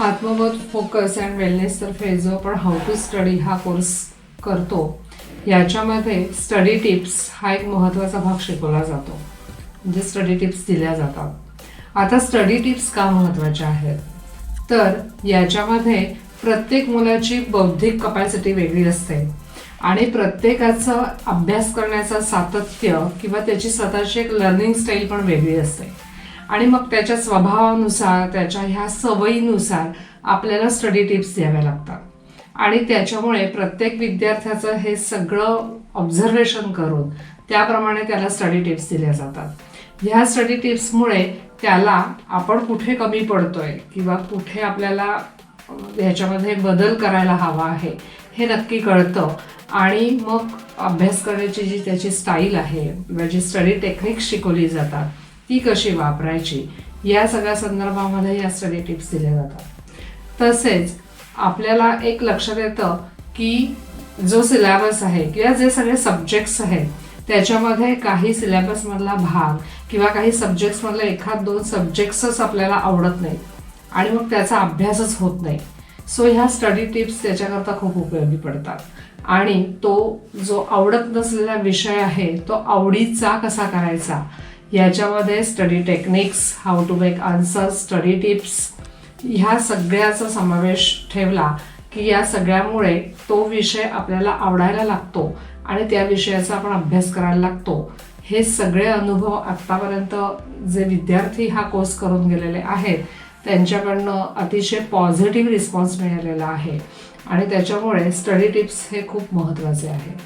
Atmabodh focus and wellness तर्फे जो आपण हाऊ टू स्टडी हा कोर्स करतो याच्यामध्ये स्टडी टिप्स हा एक महत्त्वाचा भाग शिकवला जातो, म्हणजे स्टडी टिप्स दिल्या जातात. आता स्टडी टिप्स का महत्त्वाच्या आहेत तर याच्यामध्ये प्रत्येक मुलाची बौद्धिक कपॅसिटी वेगळी असते आणि प्रत्येकाचं अभ्यास करण्याचं सातत्य किंवा त्याची स्वतःची एक लर्निंग स्टाईल पण वेगळी असते आणि मग त्याच्या स्वभावानुसार त्याच्या ह्या सवयीनुसार आपल्याला स्टडी टिप्स द्याव्या लागतात आणि त्याच्यामुळे प्रत्येक विद्यार्थ्याचं हे सगळं ऑब्झर्वेशन करून त्याप्रमाणे त्याला स्टडी टिप्स दिल्या जातात. ह्या स्टडी टिप्समुळे त्याला आपण कुठे कमी पडतोय किंवा कुठे आपल्याला ह्याच्यामध्ये बदल करायला हवा आहे हे नक्की कळतं आणि मग अभ्यास करण्याची जी त्याची स्टाईल आहे किंवा जी स्टडी टेक्निक्स शिकवली जातात ती कशी वापरायची या सगळ्या संदर्भामध्ये या स्टडी टिप्स दिल्या जातात. तसेच आपल्याला एक लक्षात येतं की जो सिलेबस आहे किंवा जे सगळे सब्जेक्ट्स आहेत त्याच्यामध्ये काही सिलेबसमधला भाग किंवा काही सब्जेक्ट्समधला एखाद दोन सब्जेक्ट्सच आपल्याला आवडत नाहीत आणि मग त्याचा अभ्यासच होत नाही. सो ह्या स्टडी टिप्स त्याच्याकरता खूप उपयोगी पडतात आणि तो जो आवडत नसलेला विषय आहे तो आवडीचा कसा करायचा याच्यामध्ये study techniques, how to make answers, study tips ह्या सगळ्याचा समावेश ठेवला की या सगळ्यामुळे तो विषय आपल्याला आवडायला लागतो आणि त्या विषयाचा आपण अभ्यास करायला लागतो. हे सगळे अनुभव आत्तापर्यंत जे विद्यार्थी हा कोर्स करून गेलेले आहेत त्यांच्याकडनं अतिशय पॉझिटिव्ह रिस्पॉन्स मिळालेला आहे आणि त्याच्यामुळे स्टडी टिप्स हे खूप महत्त्वाचे आहे.